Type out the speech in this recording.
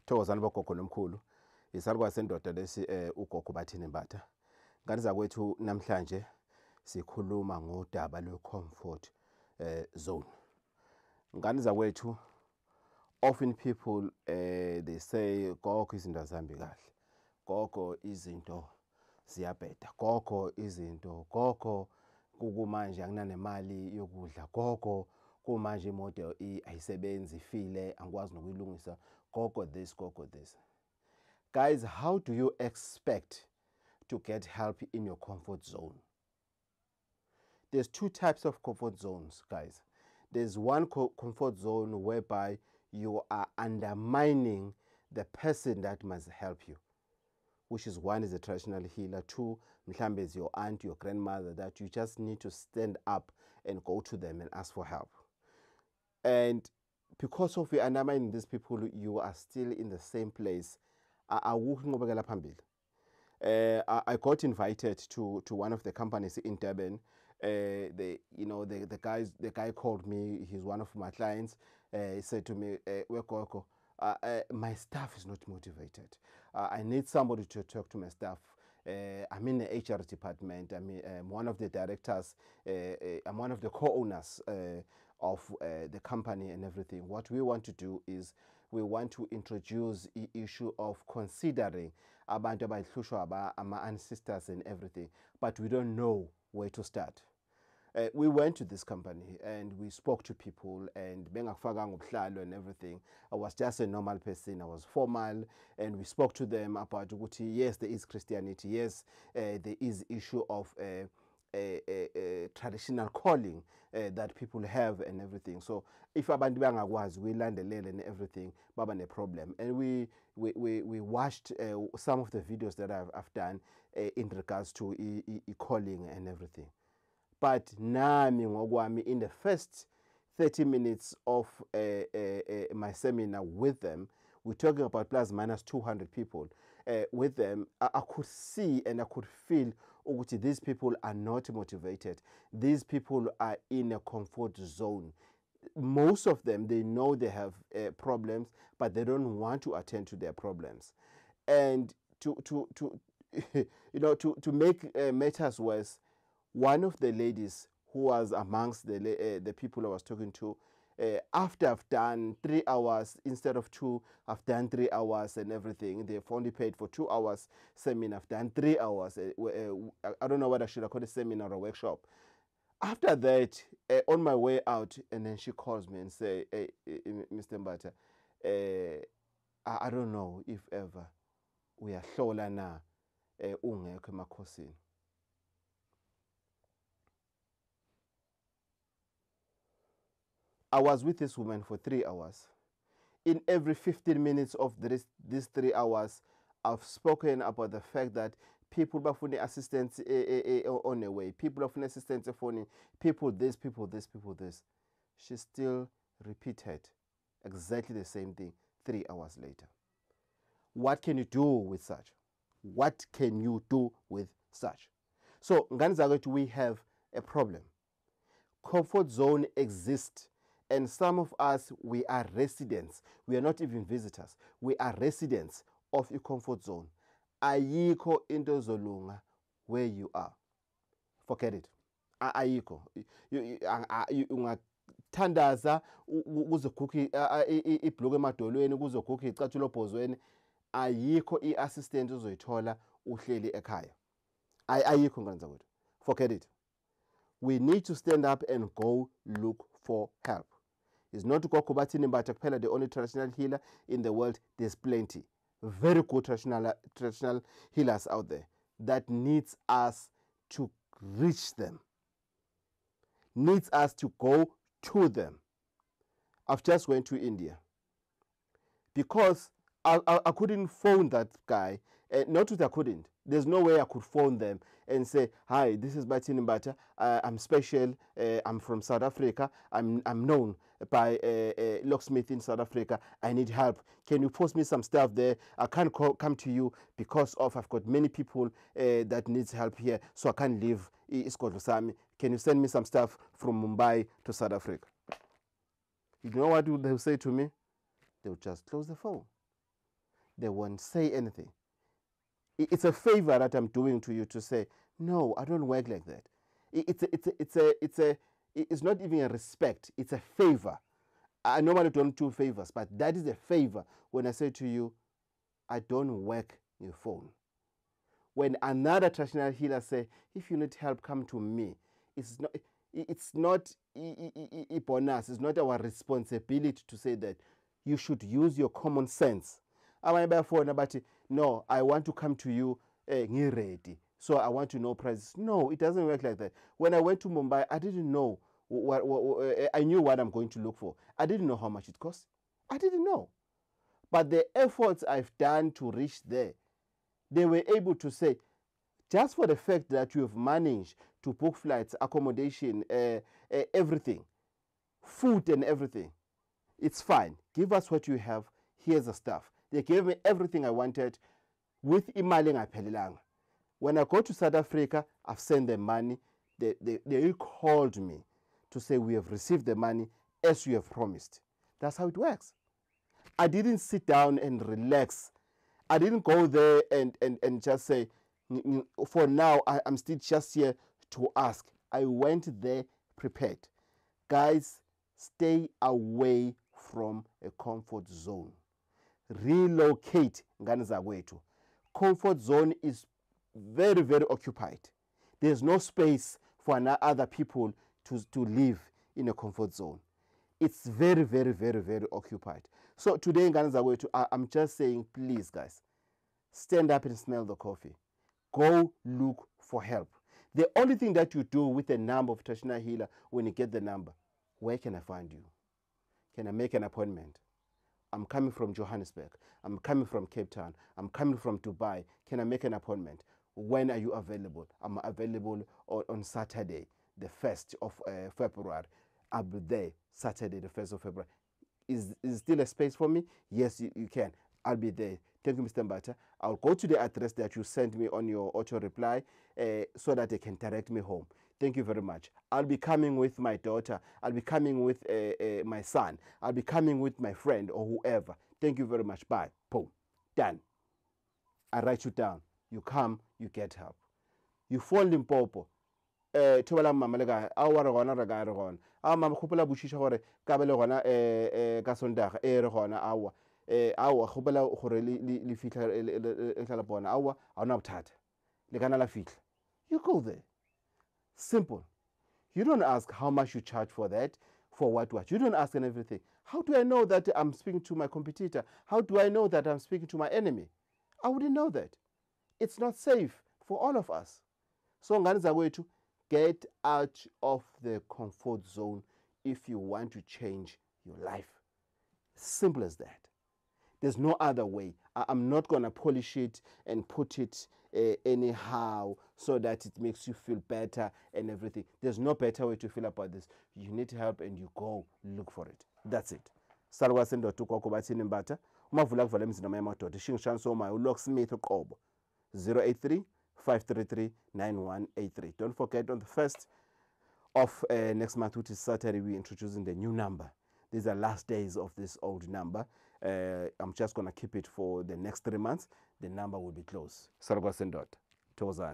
Thokozani bogogo nomkhulu. Isalukwa sendoda lesi uGogo Bathini Mbatha. Ngani zakwethu namhlanje sikhuluma ngodaba lwe-comfort zone. Ngani zakwethu, often people they say gogo izinto azambi kahle. Gogo izinto ziyabheda. Gogo izinto, gogo kumanje akunanemali yokudla. Gogo kumanje imoto ayisebenzi ifile angikwazi nokuyilungisa. Gogo this, gogo this. Guys, how do you expect to get help in your comfort zone? There's two types of comfort zones, guys. There's one comfort zone whereby you are undermining the person that must help you, which is one is a traditional healer, two, mhlambe is your aunt, your grandmother, that you just need to stand up and go to them and ask for help. And because of you undermining these people, you are still in the same place. I got invited to one of the companies in Durban. The guy called me. He's one of my clients. He said to me, my staff is not motivated. I need somebody to talk to my staff. I'm in the HR department. I'm one of the directors. I'm one of the co-owners of the company and everything. What we want to do is we want to introduce the issue of considering abantu abayihlushwa ama ancestors and everything, but we don't know where to start. We went to this company and we spoke to people, and and everything. I was just a normal person. I was formal, and we spoke to them about yes, there is Christianity. Yes, there is issue of traditional calling that people have and everything. So if abantu bangakwazi we landelele and everything, baba ne problem. And we watched some of the videos that I've done in regards to calling and everything. But nami ngokwami, in the first 30 minutes of my seminar with them, we're talking about plus minus 200 people. With them, I could see and I could feel these people are not motivated. These people are in a comfort zone. Most of them, they know they have problems, but they don't want to attend to their problems. And to make matters worse, one of the ladies who was amongst the people I was talking to, after I've done 3 hours instead of 2, I've done 3 hours and everything. They've only paid for 2 hours seminar. I've done 3 hours. I don't know what I should have called a seminar or a workshop. After that, on my way out, and then she calls me and say, hey, Mr. Mbatha, I don't know if ever we are hlola na ungekho emakhosini. I was with this woman for 3 hours. In every 15 minutes of these 3 hours, I've spoken about the fact that people bafune assistance on the way. People bafune assistance phone. People this, people this, people this. She still repeated exactly the same thing 3 hours later. What can you do with such? What can you do with such? So, we have a problem. Comfort zone exists. And some of us, we are residents. We are not even visitors. We are residents of a comfort zone. Ayiko into zolunga where you are. Forget it. Ayiko. Ungathandaza uzokhukha ibhloko emadolweni kuzokhukha icathulo phozweni. Ayiko i-assistant uzoyithola uhleli ekhaya. Ayiko ngani zakwethu. Forget it. We need to stand up and go look for help. It's not Gogo Bathini Mbatha kuphela the only traditional healer in the world. There's plenty. Very good traditional healers out there that needs us to reach them. Needs us to go to them. I've just went to India. Because I couldn't phone that guy. Not that I couldn't. There's no way I could phone them and say, hi, this is Bathini Mbatha. I'm special. I'm from South Africa. I'm known by locksmith in South Africa. I need help. Can you post me some stuff there? I can't come to you because I've got many people that needs help here, so I can't leave isikolo sami. Can you send me some stuff from Mumbai to South Africa? You know what they'll say to me? They'll just close the phone. they won't say anything. It's a favor that I'm doing to you to say, no, I don't work like that. It's not even a respect, it's a favor. I normally don't do favors, but that is a favor when I say to you, I don't work your phone. When another traditional healer say, if you need help, come to me. It's not a bonus. It's not our responsibility to say that. You should use your common sense. No, I want to come to you ready. So I want to know prices. No, it doesn't work like that. When I went to Mumbai, I didn't know I knew what I'm going to look for. I didn't know how much it cost. I didn't know. But the efforts I've done to reach there, they were able to say, just for the fact that you have managed to book flights, accommodation, everything, food and everything, it's fine. Give us what you have. Here's the stuff. They gave me everything I wanted with imali ngaphelelanga. When I go to South Africa, I've sent them money. They called me to say, we have received the money as you have promised. That's how it works. I didn't sit down and relax. I didn't go there and just say, for now, I'm still just here to ask. I went there prepared. Guys, stay away from a comfort zone. Relocate. Comfort zone is very, very occupied. There's no space for other people to live in a comfort zone. It's very, very, very, very occupied. So today, I'm just saying, please, guys, stand up and smell the coffee. Go look for help. The only thing that you do with a number of traditional healer, when you get the number, where can I find you? Can I make an appointment? I'm coming from Johannesburg. I'm coming from Cape Town. I'm coming from Dubai. Can I make an appointment? When are you available? I'm available on Saturday, the 1st of February. I'll be there Saturday, the 1st of February. Is still a space for me? Yes, you can. I'll be there. Thank you, Mr. Mbatha. I'll go to the address that you sent me on your auto reply so that they can direct me home. Thank you very much. I'll be coming with my daughter. I'll be coming with my son. I'll be coming with my friend or whoever. Thank you very much. Bye. Boom. Done. I write you down. You come, you get help. You fall in popo. Thobela mama le kae a wa re gona re ka re gona a mama khopela bushisha gore ka be le gona ka sondaga re gona awa khopela gore le fitla le tla bona awa a ona bothata le kana la fitla. You go there. Simple. You don't ask how much you charge for that, for what. You don't ask and everything. How do I know that I'm speaking to my competitor? How do I know that I'm speaking to my enemy? I wouldn't know that. It's not safe for all of us. So ngani zakwethu, get out of the comfort zone if you want to change your life. Simple as that. There's no other way. I'm not going to polish it and put it anyhow so that it makes you feel better and everything. There's no better way to feel about this. You need help and you go look for it. That's it. Salwa sendo to Gogo Bathini Mbatha. Umavula kuvala emzini yamadoda. Shingishanso my locksmith uqobo. 083-533-9183. Don't forget, on the 1st of next month, which is Saturday, we're introducing the new number. These are last days of this old number. I'm just going to keep it for the next 3 months. The number will be closed. Sarwa Sendot. Tozan.